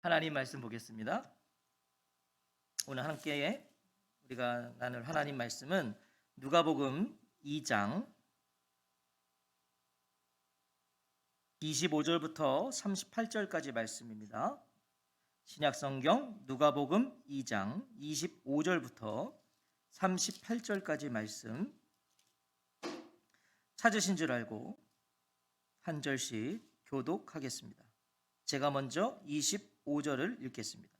하나님 말씀 보겠습니다. 오늘 함께 우리가 나눌 하나님 말씀은 누가복음 2장 25절부터 38절까지 말씀입니다. 신약성경 누가복음 2장 25절부터 38절까지 말씀 찾으신 줄 알고 한 절씩 교독하겠습니다. 제가 먼저 25절을 읽겠습니다.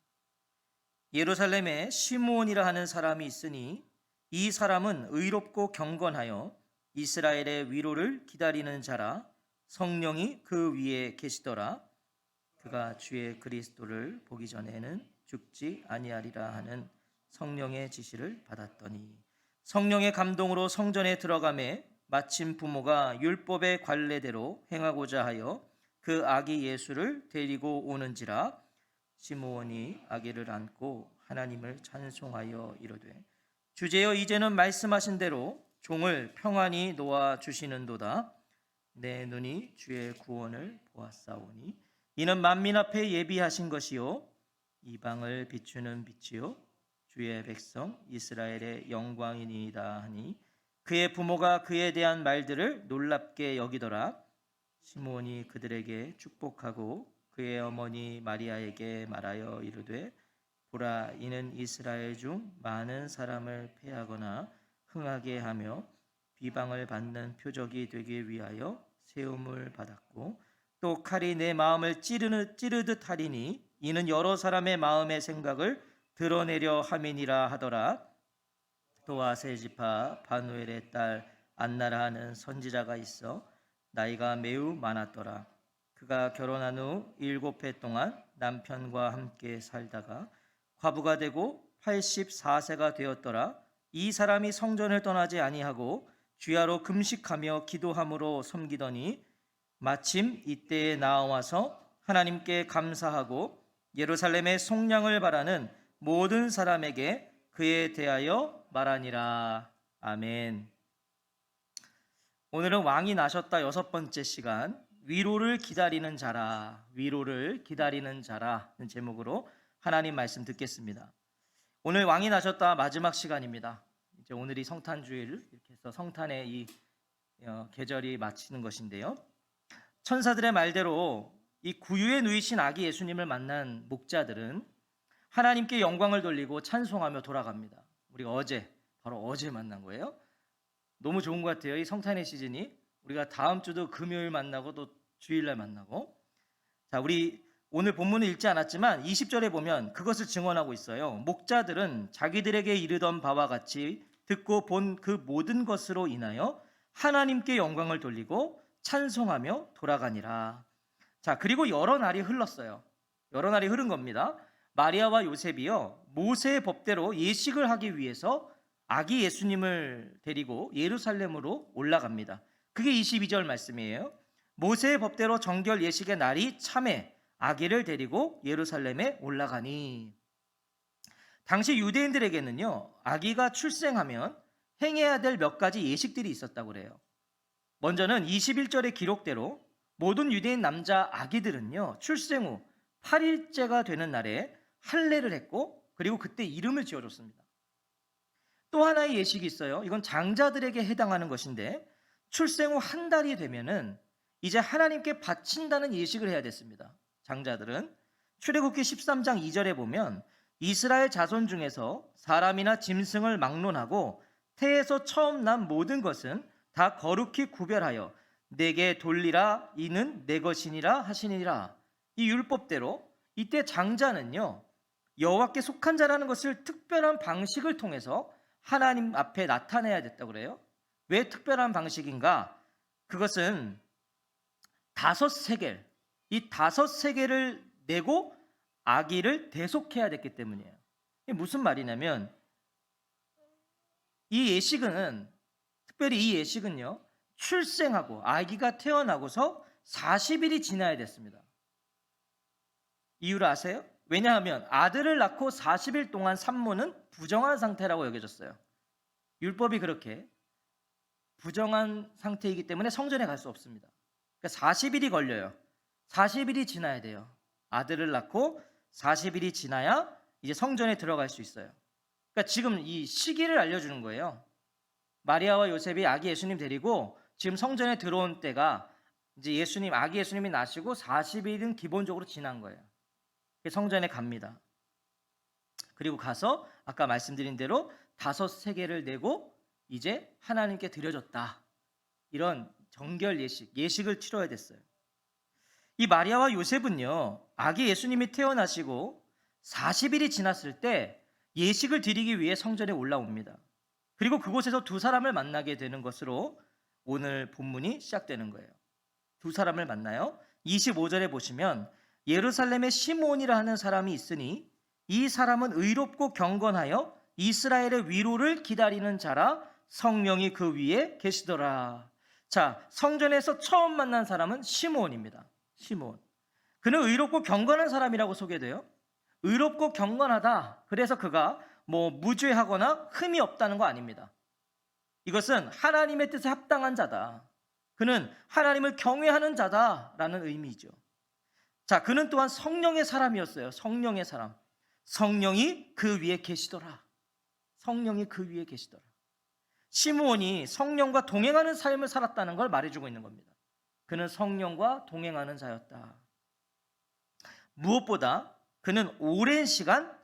예루살렘에 시므온이라 하는 사람이 있으니 이 사람은 의롭고 경건하여 이스라엘의 위로를 기다리는 자라. 성령이 그 위에 계시더라. 그가 주의 그리스도를 보기 전에는 죽지 아니하리라 하는 성령의 지시를 받았더니 성령의 감동으로 성전에 들어가매 마침 부모가 율법의 관례대로 행하고자 하여 그 아기 예수를 데리고 오는지라. 시므온이 아기를 안고 하나님을 찬송하여 이르되 주제여 이제는 말씀하신 대로 종을 평안히 놓아 주시는도다. 내 눈이 주의 구원을 보았사오니 이는 만민 앞에 예비하신 것이요 이방을 비추는 빛이요 주의 백성 이스라엘의 영광이니이다 하니 그의 부모가 그에 대한 말들을 놀랍게 여기더라. 시므온이 그들에게 축복하고 그의 어머니 마리아에게 말하여 이르되 보라 이는 이스라엘 중 많은 사람을 패하거나 흥하게 하며 비방을 받는 표적이 되기 위하여 세움을 받았고 또 칼이 내 마음을 찌르듯 하리니 이는 여러 사람의 마음의 생각을 드러내려 함이니라 하더라. 또 아셀지파 바누엘의 딸 안나라 하는 선지자가 있어 나이가 매우 많았더라. 그가 결혼한 후 7해 동안 남편과 함께 살다가 과부가 되고 84세가 되었더라. 이 사람이 성전을 떠나지 아니하고 주야로 금식하며 기도함으로 섬기더니 마침 이때에 나와서 하나님께 감사하고 예루살렘의 속량을 바라는 모든 사람에게 그에 대하여 말하니라. 아멘. 오늘은 왕이 나셨다 6번째 시간, 위로를 기다리는 자라, 위로를 기다리는 자라는 제목으로 하나님 말씀 듣겠습니다. 오늘 왕이 나셨다 마지막 시간입니다. 이제 오늘이 성탄주일, 이렇게 해서 성탄의 이 계절이 마치는 것인데요. 천사들의 말대로 이 구유에 누이신 아기 예수님을 만난 목자들은 하나님께 영광을 돌리고 찬송하며 돌아갑니다. 우리가 바로 어제 만난 거예요. 너무 좋은 것 같아요. 이 성탄의 시즌이 우리가 다음 주도 금요일 만나고 또 주일날 만나고. 자, 우리 오늘 본문을 읽지 않았지만 20절에 보면 그것을 증언하고 있어요. 목자들은 자기들에게 이르던 바와 같이 듣고 본 그 모든 것으로 인하여 하나님께 영광을 돌리고 찬송하며 돌아가니라. 자, 그리고 여러 날이 흘렀어요. 여러 날이 흐른 겁니다. 마리아와 요셉이요 모세의 법대로 예식을 하기 위해서 아기 예수님을 데리고 예루살렘으로 올라갑니다. 그게 22절 말씀이에요. 모세의 법대로 정결 예식의 날이 참에 아기를 데리고 예루살렘에 올라가니. 당시 유대인들에게는요 아기가 출생하면 행해야 될 몇 가지 예식들이 있었다고 그래요. 먼저는 21절의 기록대로 모든 유대인 남자 아기들은요 출생 후 8일째가 되는 날에 할례를 했고 그리고 그때 이름을 지어줬습니다. 또 하나의 예식이 있어요. 이건 장자들에게 해당하는 것인데 출생 후 한 달이 되면은 이제 하나님께 바친다는 예식을 해야 됐습니다. 장자들은 출애굽기 13장 2절에 보면 이스라엘 자손 중에서 사람이나 짐승을 막론하고 태에서 처음 난 모든 것은 다 거룩히 구별하여 내게 돌리라 이는 내 것이니라 하시니라. 이 율법대로 이때 장자는요 여호와께 속한 자라는 것을 특별한 방식을 통해서 하나님 앞에 나타내야 됐다고 그래요. 왜 특별한 방식인가? 그것은 5세겔, 이 5세겔을 내고 아기를 대속해야 됐기 때문이에요. 이게 무슨 말이냐면 이 예식은 특별히 이 예식은요 출생하고 아기가 태어나고서 40일이 지나야 됐습니다. 이유를 아세요? 왜냐하면 아들을 낳고 40일 동안 산모는 부정한 상태라고 여겨졌어요. 율법이 그렇게 부정한 상태이기 때문에 성전에 갈 수 없습니다. 그러니까 40일이 걸려요. 40일이 지나야 돼요. 아들을 낳고 40일이 지나야 이제 성전에 들어갈 수 있어요. 그러니까 지금 이 시기를 알려주는 거예요. 마리아와 요셉이 아기 예수님 데리고 지금 성전에 들어온 때가 이제 아기 예수님이 나시고 40일은 기본적으로 지난 거예요. 성전에 갑니다. 그리고 가서 아까 말씀드린 대로 5세겔을 내고 이제 하나님께 드려졌다. 이런 정결 예식을 치러야 됐어요. 이 마리아와 요셉은요, 아기 예수님이 태어나시고 40일이 지났을 때 예식을 드리기 위해 성전에 올라옵니다. 그리고 그곳에서 두 사람을 만나게 되는 것으로 오늘 본문이 시작되는 거예요. 두 사람을 만나요. 25절에 보시면 예루살렘에 시므온이라 하는 사람이 있으니 이 사람은 의롭고 경건하여 이스라엘의 위로를 기다리는 자라, 성령이 그 위에 계시더라. 자, 성전에서 처음 만난 사람은 시므온입니다. 시므온. 그는 의롭고 경건한 사람이라고 소개돼요. 의롭고 경건하다. 그래서 그가 무죄하거나 흠이 없다는 거 아닙니다. 이것은 하나님의 뜻에 합당한 자다. 그는 하나님을 경외하는 자다라는 의미죠. 자, 그는 또한 성령의 사람이었어요. 성령의 사람. 성령이 그 위에 계시더라. 성령이 그 위에 계시더라. 시므온이 성령과 동행하는 삶을 살았다는 걸 말해주고 있는 겁니다. 그는 성령과 동행하는 자였다. 무엇보다 그는 오랜 시간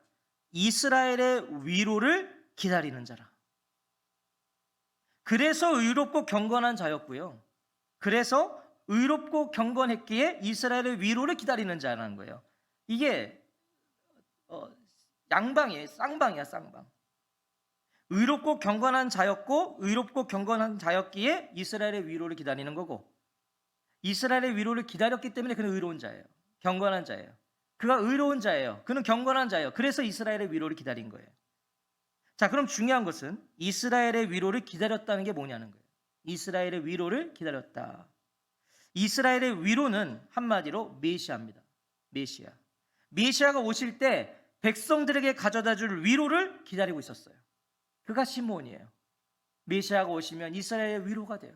이스라엘의 위로를 기다리는 자라. 그래서 의롭고 경건한 자였고요. 그래서 의롭고 경건했기에 이스라엘의 위로를 기다리는 자라는 거예요. 이게 양방이에요. 쌍방이야, 쌍방. 의롭고 경건한 자였고 의롭고 경건한 자였기에 이스라엘의 위로를 기다리는 거고, 이스라엘의 위로를 기다렸기 때문에 그는 의로운 자예요. 경건한 자예요. 그가 의로운 자예요. 그는 경건한 자예요. 그래서 이스라엘의 위로를 기다린 거예요. 자, 그럼 중요한 것은 이스라엘의 위로를 기다렸다는 게 뭐냐는 거예요. 이스라엘의 위로를 기다렸다. 이스라엘의 위로는 한마디로 메시아입니다. 메시아. 메시아가 오실 때 백성들에게 가져다 줄 위로를 기다리고 있었어요. 그가 시므온이에요. 메시아가 오시면 이스라엘의 위로가 돼요.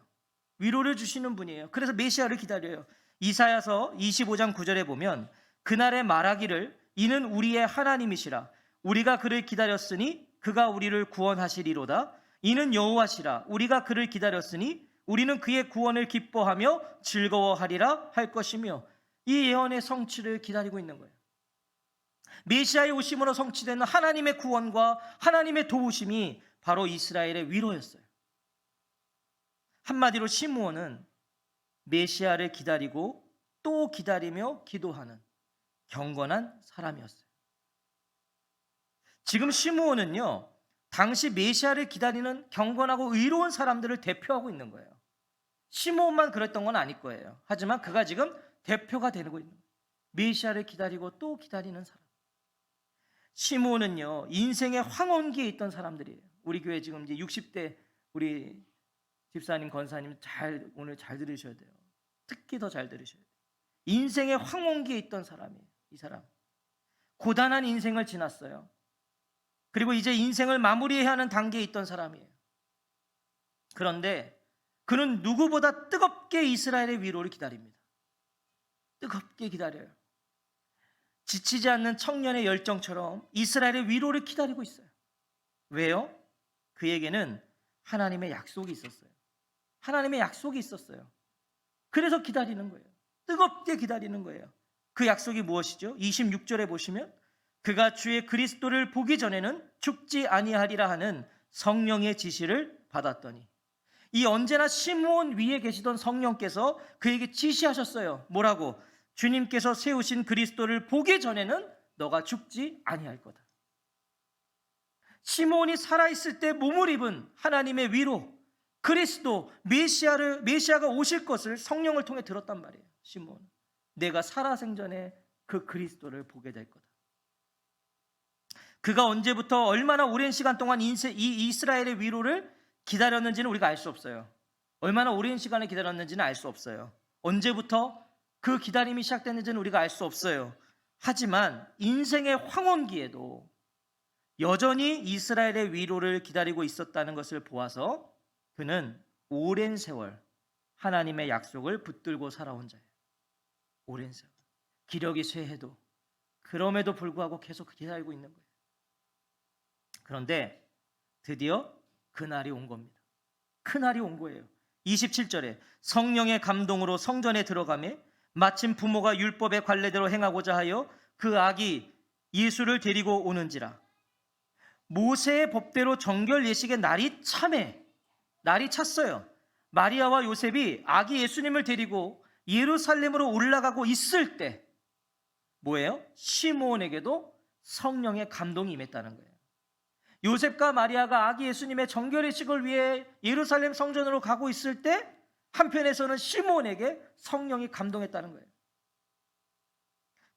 위로를 주시는 분이에요. 그래서 메시아를 기다려요. 이사야서 25장 9절에 보면 그날에 말하기를 이는 우리의 하나님이시라. 우리가 그를 기다렸으니 그가 우리를 구원하시리로다. 이는 여호와시라. 우리가 그를 기다렸으니 우리는 그의 구원을 기뻐하며 즐거워하리라 할 것이며, 이 예언의 성취를 기다리고 있는 거예요. 메시아의 오심으로 성취되는 하나님의 구원과 하나님의 도우심이 바로 이스라엘의 위로였어요. 한마디로 시므온은 메시아를 기다리고 또 기다리며 기도하는 경건한 사람이었어요. 지금 시므온은요, 당시 메시아를 기다리는 경건하고 의로운 사람들을 대표하고 있는 거예요. 시므온만 그랬던 건 아닐 거예요. 하지만 그가 지금 대표가 되고 있는 거예요. 메시아를 기다리고 또 기다리는 사람. 시므온은요, 인생의 황혼기에 있던 사람들이에요. 우리 교회 지금 이제 60대 우리 집사님, 권사님 오늘 잘 들으셔야 돼요. 특히 더 잘 들으셔야 돼요. 인생의 황혼기에 있던 사람이에요. 이 사람. 고단한 인생을 지났어요. 그리고 이제 인생을 마무리해야 하는 단계에 있던 사람이에요. 그런데 그는 누구보다 뜨겁게 이스라엘의 위로를 기다립니다. 뜨겁게 기다려요. 지치지 않는 청년의 열정처럼 이스라엘의 위로를 기다리고 있어요. 왜요? 그에게는 하나님의 약속이 있었어요. 하나님의 약속이 있었어요. 그래서 기다리는 거예요. 뜨겁게 기다리는 거예요. 그 약속이 무엇이죠? 26절에 보시면 그가 주의 그리스도를 보기 전에는 죽지 아니하리라 하는 성령의 지시를 받았더니, 이 언제나 시므온 위에 계시던 성령께서 그에게 지시하셨어요. 뭐라고? 주님께서 세우신 그리스도를 보기 전에는 너가 죽지 아니할 거다. 시므온이 살아있을 때 몸을 입은 하나님의 위로, 그리스도 메시아가 오실 것을 성령을 통해 들었단 말이에요. 시므온, 내가 살아생전에 그 그리스도를 보게 될 거다. 그가 언제부터 얼마나 오랜 시간 동안 이 이스라엘의 위로를 기다렸는지는 우리가 알 수 없어요. 얼마나 오랜 시간을 기다렸는지는 알 수 없어요. 언제부터 그 기다림이 시작됐는지는 우리가 알 수 없어요. 하지만 인생의 황혼기에도 여전히 이스라엘의 위로를 기다리고 있었다는 것을 보아서 그는 오랜 세월 하나님의 약속을 붙들고 살아온 자예요. 오랜 세월. 기력이 쇠해도 그럼에도 불구하고 계속 기다리고 있는 거예요. 그런데 드디어 그날이 온 겁니다. 그날이 온 거예요. 27절에 성령의 감동으로 성전에 들어가매 마침 부모가 율법의 관례대로 행하고자 하여 그 아기 예수를 데리고 오는지라. 모세의 법대로 정결 예식의 날이 찼어요. 마리아와 요셉이 아기 예수님을 데리고 예루살렘으로 올라가고 있을 때 뭐예요? 시므온에게도 성령의 감동이 임했다는 거예요. 요셉과 마리아가 아기 예수님의 정결 예식을 위해 예루살렘 성전으로 가고 있을 때 한편에서는 시므온에게 성령이 감동했다는 거예요.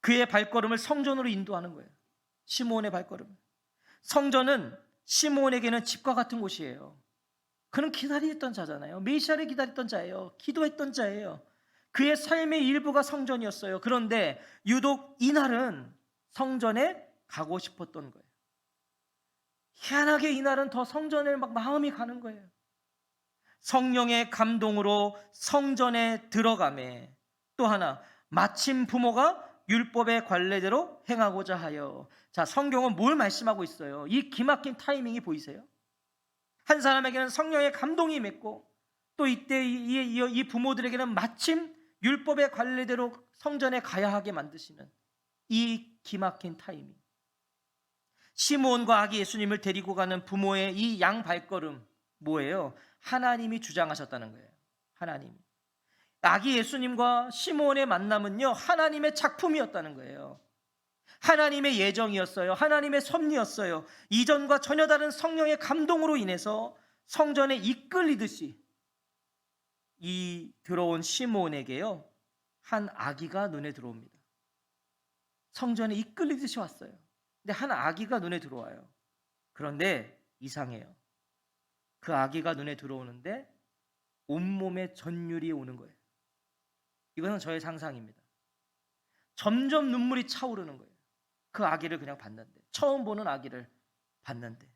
그의 발걸음을 성전으로 인도하는 거예요. 시므온의 발걸음. 성전은 시므온에게는 집과 같은 곳이에요. 그는 기다리던 자잖아요. 메시아를 기다렸던 자예요. 기도했던 자예요. 그의 삶의 일부가 성전이었어요. 그런데 유독 이날은 성전에 가고 싶었던 거예요. 희한하게 이날은 더 성전에 막 마음이 가는 거예요. 성령의 감동으로 성전에 들어가매 또 하나 마침 부모가 율법의 관례대로 행하고자 하여. 자, 성경은 뭘 말씀하고 있어요? 이 기막힌 타이밍이 보이세요? 한 사람에게는 성령의 감동이 임했고 또 이때 이 부모들에게는 마침 율법의 관례대로 성전에 가야 하게 만드시는 이 기막힌 타이밍. 시므온과 아기 예수님을 데리고 가는 부모의 이 양 발걸음 뭐예요? 하나님이 주장하셨다는 거예요. 하나님이. 아기 예수님과 시므온의 만남은요, 하나님의 작품이었다는 거예요. 하나님의 예정이었어요. 하나님의 섭리였어요. 이전과 전혀 다른 성령의 감동으로 인해서 성전에 이끌리듯이 이 들어온 시므온에게요, 한 아기가 눈에 들어옵니다. 성전에 이끌리듯이 왔어요. 근데 한 아기가 눈에 들어와요. 그런데 이상해요. 그 아기가 눈에 들어오는데 온몸에 전율이 오는 거예요. 이것은 저의 상상입니다. 점점 눈물이 차오르는 거예요. 그 아기를 그냥 봤는데, 처음 보는 아기를 봤는데,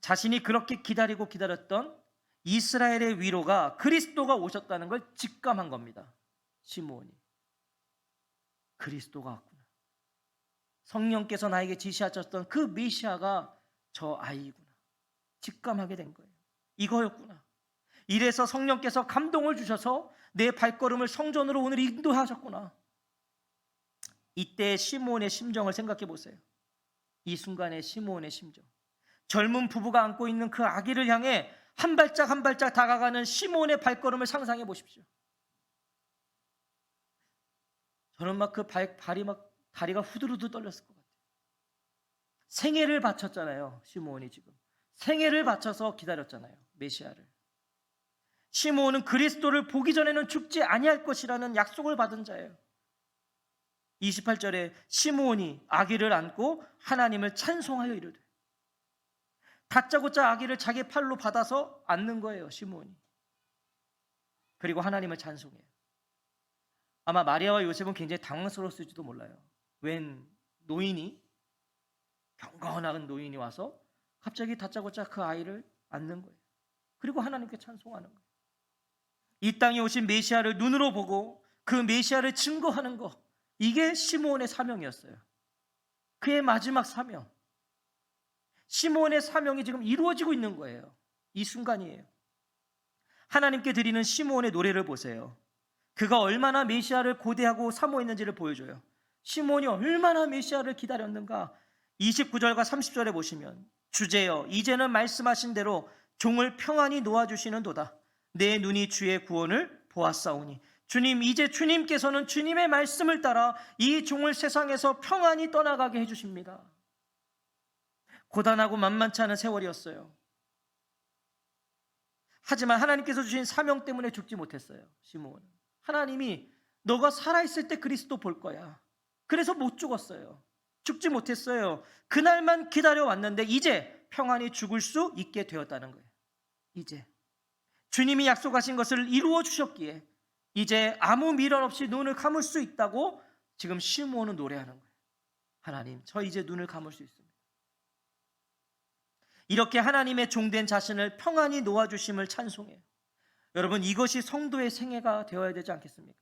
자신이 그렇게 기다렸던 이스라엘의 위로가 그리스도가 오셨다는 걸 직감한 겁니다. 시므온이. 그리스도가 왔구나. 성령께서 나에게 지시하셨던 그 메시아가 저 아이구나. 직감하게 된 거예요. 이거였구나. 이래서 성령께서 감동을 주셔서 내 발걸음을 성전으로 오늘 인도하셨구나. 이때 시므온의 심정을 생각해 보세요. 이 순간의 시므온의 심정. 젊은 부부가 안고 있는 그 아기를 향해 한 발짝 한 발짝 다가가는 시므온의 발걸음을 상상해 보십시오. 저는 막 그 발이 막 다리가 후들후들 떨렸을 것 같아요. 생애를 바쳤잖아요. 시므온이 지금 생애를 바쳐서 기다렸잖아요. 메시아를. 시므온은 그리스도를 보기 전에는 죽지 아니할 것이라는 약속을 받은 자예요. 28절에 시므온이 아기를 안고 하나님을 찬송하여 이르되. 다짜고짜 아기를 자기 팔로 받아서 안는 거예요. 시므온이. 그리고 하나님을 찬송해요. 아마 마리아와 요셉은 굉장히 당황스러웠을지도 몰라요. 웬 노인이, 경건한 노인이 와서 갑자기 다짜고짜 그 아이를 안는 거예요. 그리고 하나님께 찬송하는 거예요. 이 땅에 오신 메시아를 눈으로 보고 그 메시아를 증거하는 것, 이게 시므온의 사명이었어요. 그의 마지막 사명. 시므온의 사명이 지금 이루어지고 있는 거예요. 이 순간이에요. 하나님께 드리는 시므온의 노래를 보세요. 그가 얼마나 메시아를 고대하고 사모했는지를 보여줘요. 시므온이 얼마나 메시아를 기다렸는가. 29절과 30절에 보시면 주제여 이제는 말씀하신 대로 종을 평안히 놓아주시는도다. 내 눈이 주의 구원을 보았사오니. 주님, 이제 주님께서는 주님의 말씀을 따라 이 종을 세상에서 평안히 떠나가게 해주십니다. 고단하고 만만치 않은 세월이었어요. 하지만 하나님께서 주신 사명 때문에 죽지 못했어요. 시므온은. 하나님이 너가 살아있을 때 그리스도 볼 거야. 그래서 못 죽었어요. 죽지 못했어요. 그날만 기다려왔는데 이제 평안히 죽을 수 있게 되었다는 거예요. 이제 주님이 약속하신 것을 이루어 주셨기에 이제 아무 미련 없이 눈을 감을 수 있다고 지금 시므온은 노래하는 거예요. 하나님, 저 이제 눈을 감을 수 있습니다. 이렇게 하나님의 종된 자신을 평안히 놓아주심을 찬송해요. 여러분, 이것이 성도의 생애가 되어야 되지 않겠습니까?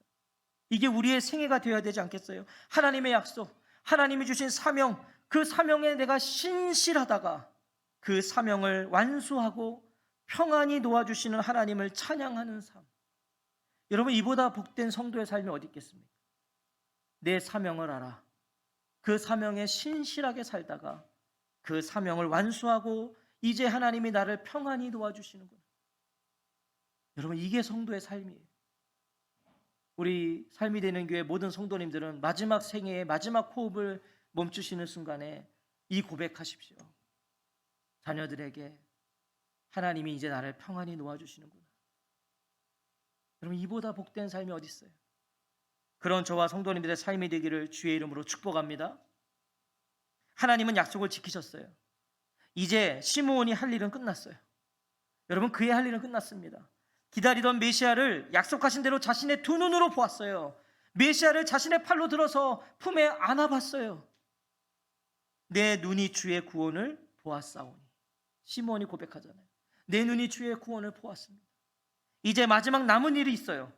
이게 우리의 생애가 되어야 되지 않겠어요? 하나님의 약속, 하나님이 주신 사명, 그 사명에 내가 신실하다가 그 사명을 완수하고 평안히 놓아주시는 하나님을 찬양하는 삶. 여러분, 이보다 복된 성도의 삶이 어디 있겠습니까? 내 사명을 알아. 그 사명에 신실하게 살다가 그 사명을 완수하고 이제 하나님이 나를 평안히 도와주시는구나. 여러분, 이게 성도의 삶이에요. 우리 삶이 되는 교회 모든 성도님들은 마지막 생애의 마지막 호흡을 멈추시는 순간에 이 고백하십시오. 자녀들에게 하나님이 이제 나를 평안히 놓아주시는구나. 여러분, 이보다 복된 삶이 어디 있어요? 그런 저와 성도님들의 삶이 되기를 주의 이름으로 축복합니다. 하나님은 약속을 지키셨어요. 이제 시므온이 할 일은 끝났어요. 여러분, 그의 할 일은 끝났습니다. 기다리던 메시아를 약속하신 대로 자신의 두 눈으로 보았어요. 메시아를 자신의 팔로 들어서 품에 안아봤어요. 내 눈이 주의 구원을 보았사오니. 시므온이 고백하잖아요. 내 눈이 주의 구원을 보았습니다. 이제 마지막 남은 일이 있어요.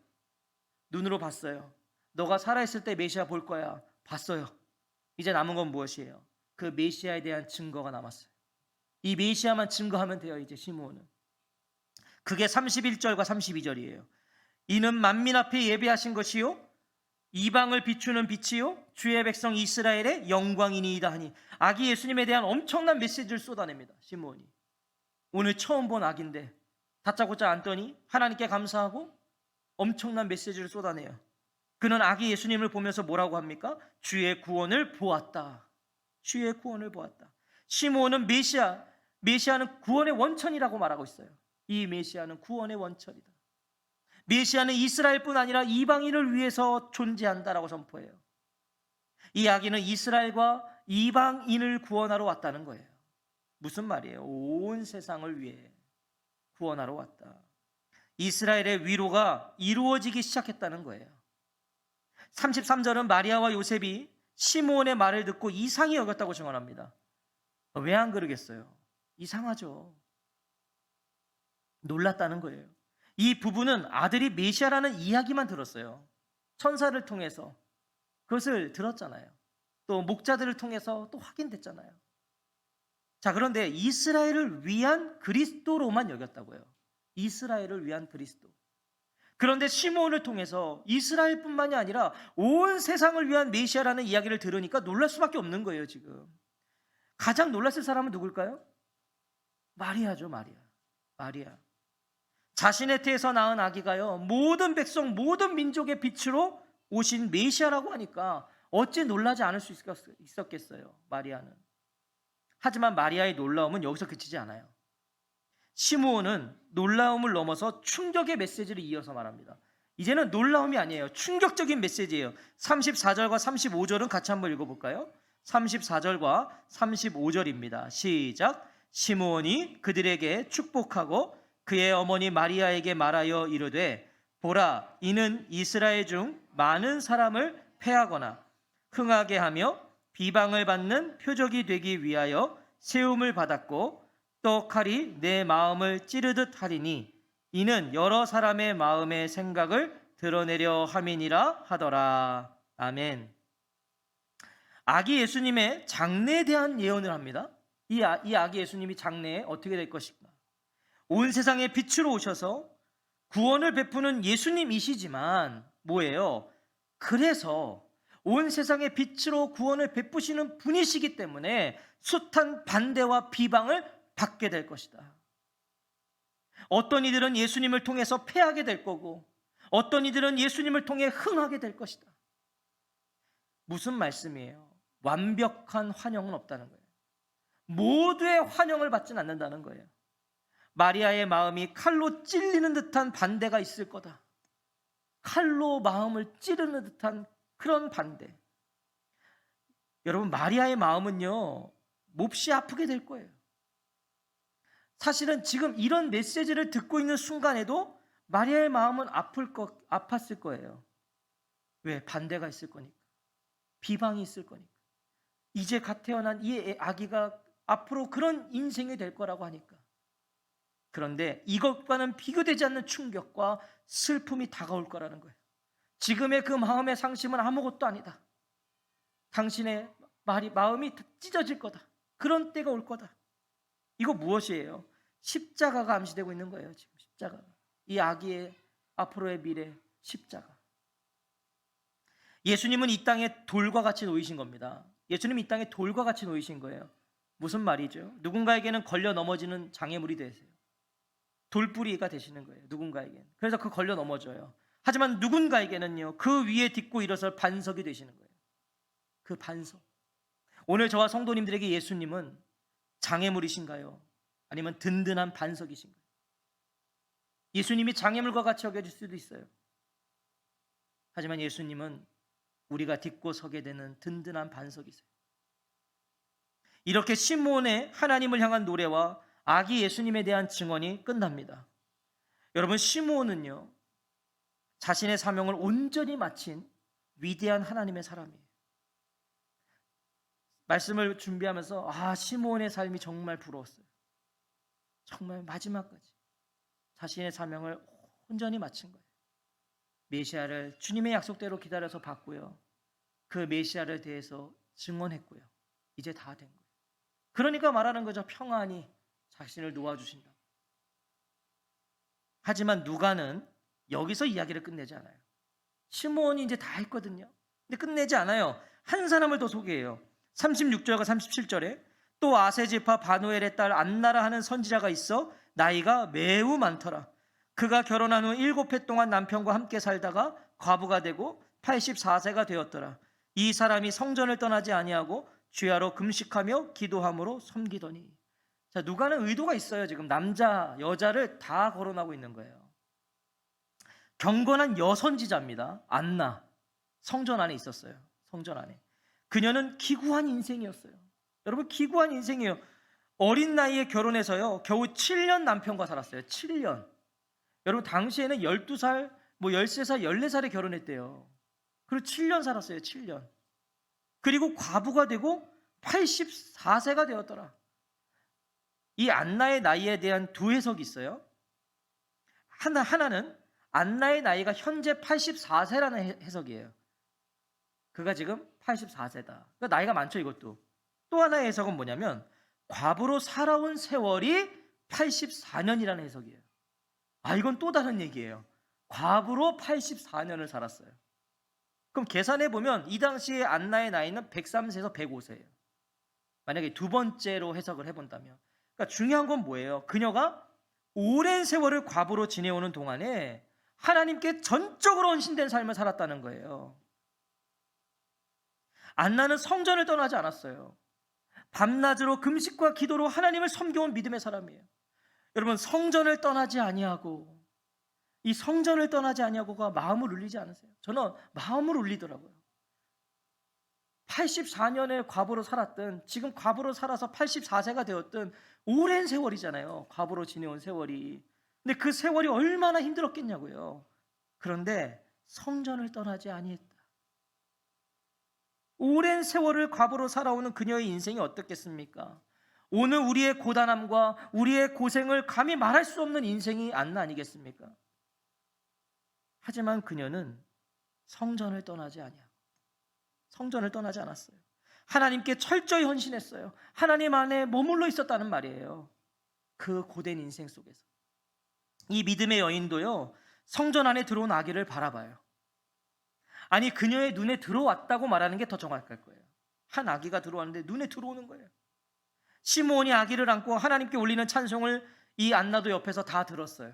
눈으로 봤어요. 너가 살아있을 때 메시아 볼 거야. 봤어요. 이제 남은 건 무엇이에요? 그 메시아에 대한 증거가 남았어요. 이 메시아만 증거하면 돼요. 이제 시므온은. 그게 31절과 32절이에요. 이는 만민 앞에 예배하신 것이요 이방을 비추는 빛이요 주의 백성 이스라엘의 영광이니이다 하니, 아기 예수님에 대한 엄청난 메시지를 쏟아냅니다. 시므온이. 오늘 처음 본 아기인데 다짜고짜 앉더니 하나님께 감사하고 엄청난 메시지를 쏟아내요. 그는 아기 예수님을 보면서 뭐라고 합니까? 주의 구원을 보았다. 주의 구원을 보았다. 시므온은 메시아는 구원의 원천이라고 말하고 있어요. 이 메시아는 구원의 원천이다. 메시아는 이스라엘뿐 아니라 이방인을 위해서 존재한다라고 선포해요. 이 아기는 이스라엘과 이방인을 구원하러 왔다는 거예요. 무슨 말이에요? 온 세상을 위해 구원하러 왔다. 이스라엘의 위로가 이루어지기 시작했다는 거예요. 33절은 마리아와 요셉이 시므온의 말을 듣고 이상히 여겼다고 증언합니다. 왜 안 그러겠어요? 이상하죠. 놀랐다는 거예요. 이 부부는 아들이 메시아라는 이야기만 들었어요. 천사를 통해서 그것을 들었잖아요. 또 목자들을 통해서 또 확인됐잖아요. 자, 그런데 이스라엘을 위한 그리스도로만 여겼다고요. 이스라엘을 위한 그리스도. 그런데 시므온을 통해서 이스라엘뿐만이 아니라 온 세상을 위한 메시아라는 이야기를 들으니까 놀랄 수밖에 없는 거예요. 지금 가장 놀랐을 사람은 누굴까요? 마리아죠. 마리아. 자신의 태에서 낳은 아기가요, 모든 백성, 모든 민족의 빛으로 오신 메시아라고 하니까 어찌 놀라지 않을 수 있었겠어요, 마리아는. 하지만 마리아의 놀라움은 여기서 그치지 않아요. 시므온은 놀라움을 넘어서 충격의 메시지를 이어서 말합니다. 이제는 놀라움이 아니에요. 충격적인 메시지예요. 34절과 35절은 같이 한번 읽어볼까요? 34절과 35절입니다. 시작. 시므온이 그들에게 축복하고 그의 어머니 마리아에게 말하여 이르되, 보라, 이는 이스라엘 중 많은 사람을 패하거나 흥하게 하며 비방을 받는 표적이 되기 위하여 세움을 받았고, 또 칼이 내 마음을 찌르듯 하리니 이는 여러 사람의 마음의 생각을 드러내려 함이니라 하더라. 아멘. 아기 예수님의 장래에 대한 예언을 합니다. 이 아기 예수님이 장래에 어떻게 될 것인가. 온 세상의 빛으로 오셔서 구원을 베푸는 예수님이시지만 뭐예요? 그래서 온 세상의 빛으로 구원을 베푸시는 분이시기 때문에 숱한 반대와 비방을 받게 될 것이다. 어떤 이들은 예수님을 통해서 패하게 될 거고 어떤 이들은 예수님을 통해 흥하게 될 것이다. 무슨 말씀이에요? 완벽한 환영은 없다는 거예요. 모두의 환영을 받지는 않는다는 거예요. 마리아의 마음이 칼로 찔리는 듯한 반대가 있을 거다. 칼로 마음을 찌르는 듯한 그런 반대. 여러분, 마리아의 마음은요, 몹시 아프게 될 거예요. 사실은 지금 이런 메시지를 듣고 있는 순간에도 마리아의 마음은 아팠을 거예요. 왜? 반대가 있을 거니까. 비방이 있을 거니까. 이제 갓 태어난 이 아기가 앞으로 그런 인생이 될 거라고 하니까. 그런데 이것과는 비교되지 않는 충격과 슬픔이 다가올 거라는 거예요. 지금의 그 마음의 상심은 아무것도 아니다. 당신의 마음이 찢어질 거다. 그런 때가 올 거다. 이거 무엇이에요? 십자가가 암시되고 있는 거예요. 지금 십자가. 이 아기의 앞으로의 미래 십자가. 예수님은 이 땅에 돌과 같이 놓이신 겁니다. 예수님이 이 땅에 돌과 같이 놓이신 거예요. 무슨 말이죠? 누군가에게는 걸려 넘어지는 장애물이 되세요. 돌뿌리가 되시는 거예요. 누군가에게는. 그래서 그 걸려 넘어져요. 하지만 누군가에게는요, 그 위에 딛고 일어설 반석이 되시는 거예요. 그 반석. 오늘 저와 성도님들에게 예수님은 장애물이신가요? 아니면 든든한 반석이신가요? 예수님이 장애물과 같이 여겨질 수도 있어요. 하지만 예수님은 우리가 딛고 서게 되는 든든한 반석이세요. 이렇게 시므온의 하나님을 향한 노래와 아기 예수님에 대한 증언이 끝납니다. 여러분, 시므온은요, 자신의 사명을 온전히 마친 위대한 하나님의 사람이에요. 말씀을 준비하면서 시므온의 삶이 정말 부러웠어요. 정말 마지막까지 자신의 사명을 온전히 마친 거예요. 메시아를 주님의 약속대로 기다려서 받고요, 그 메시아를 대해서 증언했고요, 이제 다 된 거예요. 그러니까 말하는 거죠. 평안히 자신을 놓아주신다. 하지만 누가는 여기서 이야기를 끝내지 않아요. 시므온이 이제 다 했거든요. 근데 끝내지 않아요. 한 사람을 더 소개해요. 36절과 37절에 또 아세지파 바누엘의 딸 안나라 하는 선지자가 있어 나이가 매우 많더라. 그가 결혼한 후 7해 동안 남편과 함께 살다가 과부가 되고 84세가 되었더라. 이 사람이 성전을 떠나지 아니하고 주야로 금식하며 기도함으로 섬기더니. 자, 누가는 의도가 있어요. 지금 남자 여자를 다 거론하고 있는 거예요. 경건한 여선지자입니다. 안나. 성전 안에 있었어요. 성전 안에. 그녀는 기구한 인생이었어요. 여러분, 기구한 인생이에요. 어린 나이에 결혼해서요, 겨우 7년 남편과 살았어요. 7년. 여러분, 당시에는 12살, 13살, 14살에 결혼했대요. 그리고 7년 살았어요. 7년. 그리고 과부가 되고 84세가 되었더라. 이 안나의 나이에 대한 두 해석이 있어요. 하나는 안나의 나이가 현재 84세라는 해석이에요. 그가 지금 84세다. 그러니까 나이가 많죠, 이것도. 또 하나의 해석은 뭐냐면 과부로 살아온 세월이 84년이라는 해석이에요. 이건 또 다른 얘기예요. 과부로 84년을 살았어요. 그럼 계산해보면 이 당시에 안나의 나이는 103세에서 105세예요. 만약에 두 번째로 해석을 해본다면. 그러니까 중요한 건 뭐예요? 그녀가 오랜 세월을 과부로 지내오는 동안에 하나님께 전적으로 헌신된 삶을 살았다는 거예요. 안나는 성전을 떠나지 않았어요. 밤낮으로 금식과 기도로 하나님을 섬겨온 믿음의 사람이에요. 여러분, 성전을 떠나지 아니하고, 이 성전을 떠나지 아니하고가 마음을 울리지 않으세요? 저는 마음을 울리더라고요. 84년에 과부로 살았던, 지금 과부로 살아서 84세가 되었던 오랜 세월이잖아요. 과부로 지내온 세월이. 근데 그 세월이 얼마나 힘들었겠냐고요. 그런데 성전을 떠나지 아니했다. 오랜 세월을 과부로 살아오는 그녀의 인생이 어떻겠습니까? 오늘 우리의 고단함과 우리의 고생을 감히 말할 수 없는 인생이 안나 아니겠습니까? 하지만 그녀는 성전을 떠나지 아니하고, 성전을 떠나지 않았어요. 하나님께 철저히 헌신했어요. 하나님 안에 머물러 있었다는 말이에요. 그 고된 인생 속에서. 이 믿음의 여인도요, 성전 안에 들어온 아기를 바라봐요. 아니, 그녀의 눈에 들어왔다고 말하는 게 더 정확할 거예요. 한 아기가 들어왔는데 눈에 들어오는 거예요. 시므온이 아기를 안고 하나님께 올리는 찬송을 이 안나도 옆에서 다 들었어요.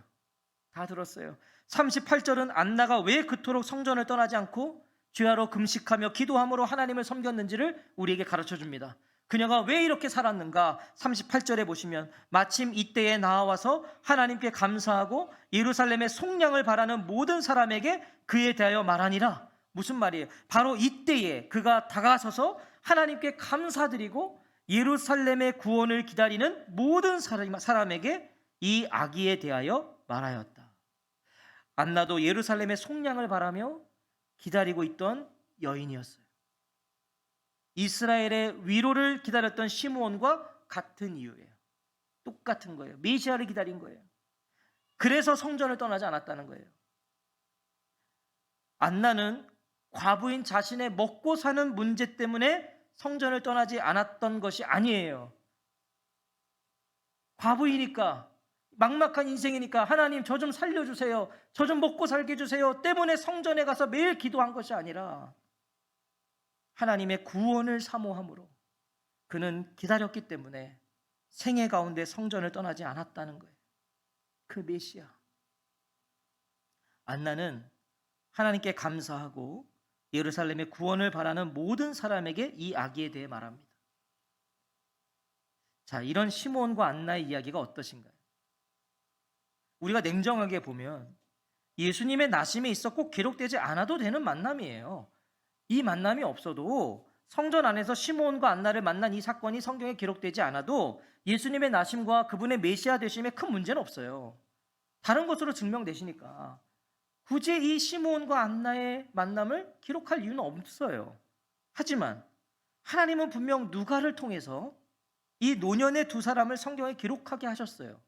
다 들었어요. 38절은 안나가 왜 그토록 성전을 떠나지 않고 주야로 금식하며 기도함으로 하나님을 섬겼는지를 우리에게 가르쳐 줍니다. 그녀가 왜 이렇게 살았는가? 38절에 보시면 마침 이때에 나와서 하나님께 감사하고 예루살렘의 속량을 바라는 모든 사람에게 그에 대하여 말하니라. 무슨 말이에요? 바로 이때에 그가 다가서서 하나님께 감사드리고 예루살렘의 구원을 기다리는 모든 사람에게 이 아기에 대하여 말하였다. 안나도 예루살렘의 속량을 바라며 기다리고 있던 여인이었어요. 이스라엘의 위로를 기다렸던 시므온과 같은 이유예요. 똑같은 거예요. 메시아를 기다린 거예요. 그래서 성전을 떠나지 않았다는 거예요. 안나는 과부인 자신의 먹고 사는 문제 때문에 성전을 떠나지 않았던 것이 아니에요. 과부이니까, 막막한 인생이니까 하나님 저 좀 살려주세요, 저 좀 먹고 살게 해주세요 때문에 성전에 가서 매일 기도한 것이 아니라 하나님의 구원을 사모함으로 그는 기다렸기 때문에 생애 가운데 성전을 떠나지 않았다는 거예요. 그 메시아 안나는 하나님께 감사하고 예루살렘의 구원을 바라는 모든 사람에게 이 아기에 대해 말합니다. 자, 이런 시므온과 안나의 이야기가 어떠신가요? 우리가 냉정하게 보면 예수님의 나심에 있어 꼭 기록되지 않아도 되는 만남이에요. 이 만남이 없어도 성전 안에서 시므온과 안나를 만난 이 사건이 성경에 기록되지 않아도 예수님의 나심과 그분의 메시아 되심에 큰 문제는 없어요. 다른 것으로 증명되시니까 굳이 이 시므온과 안나의 만남을 기록할 이유는 없어요. 하지만 하나님은 분명 누가를 통해서 이 노년의 두 사람을 성경에 기록하게 하셨어요.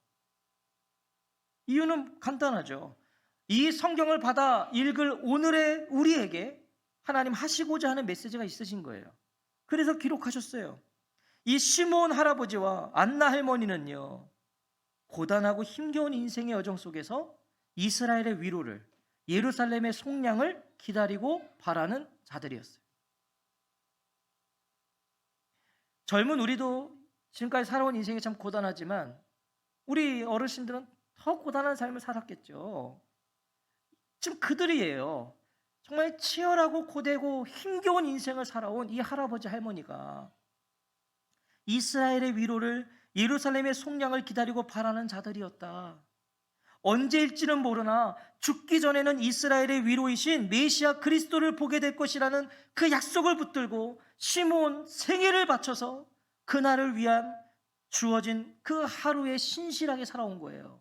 이유는 간단하죠. 이 성경을 받아 읽을 오늘의 우리에게 하나님 하시고자 하는 메시지가 있으신 거예요. 그래서 기록하셨어요. 이 시므온 할아버지와 안나 할머니는요, 고단하고 힘겨운 인생의 여정 속에서 이스라엘의 위로를, 예루살렘의 속량을 기다리고 바라는 자들이었어요. 젊은 우리도 지금까지 살아온 인생이 참 고단하지만 우리 어르신들은 더 고단한 삶을 살았겠죠. 지금 그들이에요. 정말 치열하고 고되고 힘겨운 인생을 살아온 이 할아버지 할머니가 이스라엘의 위로를, 예루살렘의 속량을 기다리고 바라는 자들이었다. 언제일지는 모르나 죽기 전에는 이스라엘의 위로이신 메시아 그리스도를 보게 될 것이라는 그 약속을 붙들고 시므온 생애를 바쳐서 그날을 위한 주어진 그 하루에 신실하게 살아온 거예요.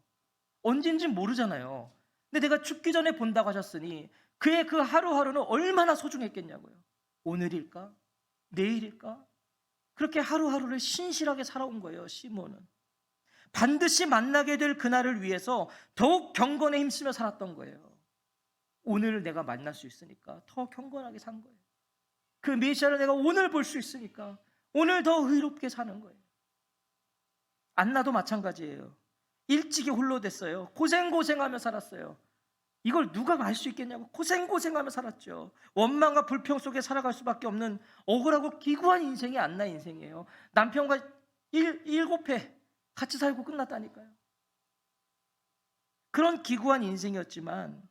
언젠진 모르잖아요. 근데 내가 죽기 전에 본다고 하셨으니 그의 그 하루하루는 얼마나 소중했겠냐고요. 오늘일까? 내일일까? 그렇게 하루하루를 신실하게 살아온 거예요. 시므온은 반드시 만나게 될 그날을 위해서 더욱 경건에 힘쓰며 살았던 거예요. 오늘 내가 만날 수 있으니까 더 경건하게 산 거예요. 그 메시아를 내가 오늘 볼 수 있으니까 오늘 더 의롭게 사는 거예요. 안나도 마찬가지예요. 일찍이 홀로 됐어요. 고생하며 살았어요. 이걸 누가 알 수 있겠냐고 고생하며 살았죠. 원망과 불평 속에 살아갈 수밖에 없는 억울하고 기구한 인생이 안나 인생이에요. 남편과 7회 같이 살고 끝났다니까요. 그런 기구한 인생이었지만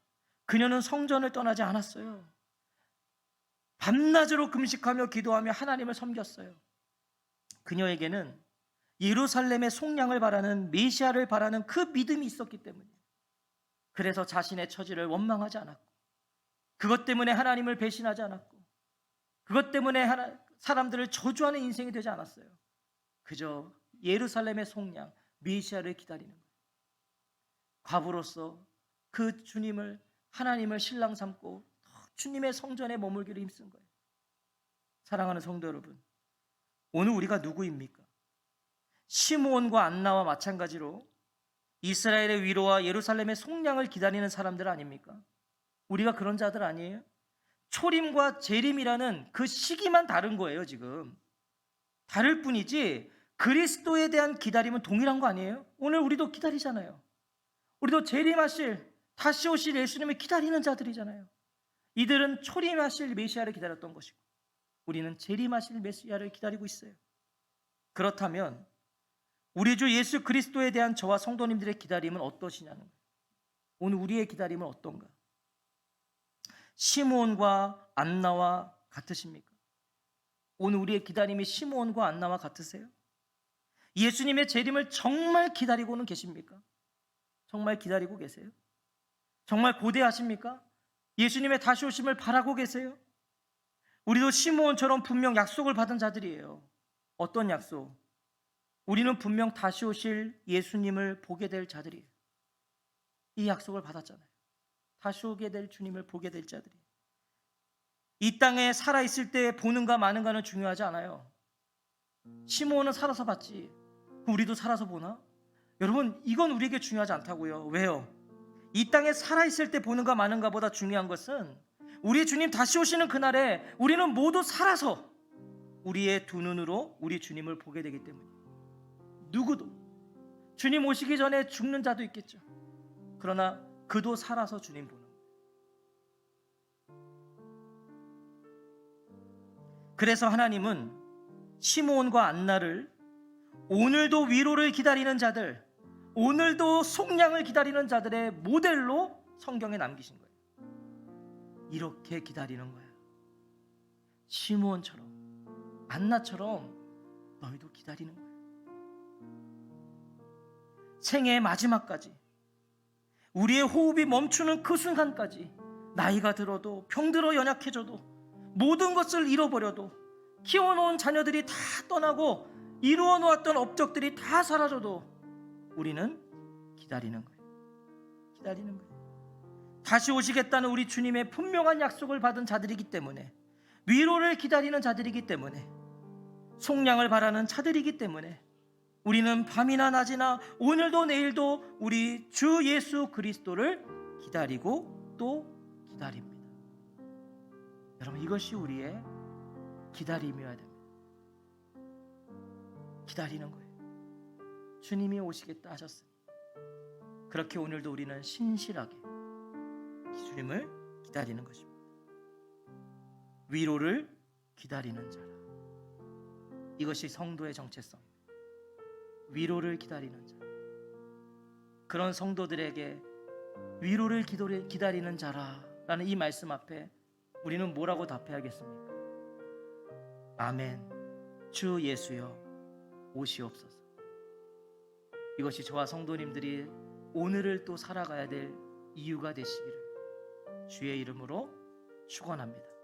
그녀는 성전을 떠나지 않았어요. 밤낮으로 금식하며 기도하며 하나님을 섬겼어요. 그녀에게는 예루살렘의 속량을 바라는, 메시아를 바라는 그 믿음이 있었기 때문이에요. 그래서 자신의 처지를 원망하지 않았고, 그것 때문에 하나님을 배신하지 않았고, 그것 때문에 사람들을 저주하는 인생이 되지 않았어요. 그저 예루살렘의 속량, 메시아를 기다리는 거예요. 과부로서 그 주님을, 하나님을 신랑 삼고 주님의 성전에 머물기를 힘쓴 거예요. 사랑하는 성도 여러분, 오늘 우리가 누구입니까? 시므온과 안나와 마찬가지로 이스라엘의 위로와 예루살렘의 속량을 기다리는 사람들 아닙니까? 우리가 그런 자들 아니에요? 초림과 재림이라는 그 시기만 다른 거예요. 지금 다를 뿐이지 그리스도에 대한 기다림은 동일한 거 아니에요? 오늘 우리도 기다리잖아요. 우리도 재림하실, 다시 오실 예수님을 기다리는 자들이잖아요. 이들은 초림하실 메시아를 기다렸던 것이고 우리는 재림하실 메시아를 기다리고 있어요. 그렇다면 우리 주 예수 그리스도에 대한 저와 성도님들의 기다림은 어떠시냐는 거예요. 오늘 우리의 기다림은 어떤가? 시므온과 안나와 같으십니까? 오늘 우리의 기다림이 시므온과 안나와 같으세요? 예수님의 재림을 정말 기다리고는 계십니까? 정말 기다리고 계세요? 정말 고대하십니까? 예수님의 다시 오심을 바라고 계세요? 우리도 시므온처럼 분명 약속을 받은 자들이에요. 어떤 약속? 우리는 분명 다시 오실 예수님을 보게 될 자들이에요. 이 약속을 받았잖아요. 다시 오게 될 주님을 보게 될 자들이에요. 이 땅에 살아있을 때 보는가 마는가는 중요하지 않아요. 시므온은 살아서 봤지. 우리도 살아서 보나? 여러분, 이건 우리에게 중요하지 않다고요. 왜요? 이 땅에 살아있을 때 보는가 마는가 보다 중요한 것은 우리 주님 다시 오시는 그날에 우리는 모두 살아서 우리의 두 눈으로 우리 주님을 보게 되기 때문이에요. 누구도 주님 오시기 전에 죽는 자도 있겠죠. 그러나 그도 살아서 주님 보는 거예요. 그래서 하나님은 시므온과 안나를 오늘도 위로를 기다리는 자들, 오늘도 속량을 기다리는 자들의 모델로 성경에 남기신 거예요. 이렇게 기다리는 거예요. 시므온처럼, 안나처럼 너희도 기다리는 거예요. 생애의 마지막까지, 우리의 호흡이 멈추는 그 순간까지, 나이가 들어도 병들어 연약해져도 모든 것을 잃어버려도 키워놓은 자녀들이 다 떠나고 이루어 놓았던 업적들이 다 사라져도 우리는 기다리는 거예요. 기다리는 거예요. 다시 오시겠다는 우리 주님의 분명한 약속을 받은 자들이기 때문에, 위로를 기다리는 자들이기 때문에, 속량을 바라는 자들이기 때문에 우리는 밤이나 낮이나 오늘도 내일도 우리 주 예수 그리스도를 기다리고 또 기다립니다. 여러분, 이것이 우리의 기다림이어야 됩니다. 기다리는 거예요. 주님이 오시겠다 하셨으니 그렇게 오늘도 우리는 신실하게 주님을 기다리는 것입니다. 위로를 기다리는 자라. 이것이 성도의 정체성입니다. 위로를 기다리는 자. 그런 성도들에게 위로를 기다리는 자라라는 이 말씀 앞에 우리는 뭐라고 답해야겠습니까? 아멘. 주 예수여 오시옵소서. 이것이 저와 성도님들이 오늘을 또 살아가야 될 이유가 되시기를 주의 이름으로 축원합니다.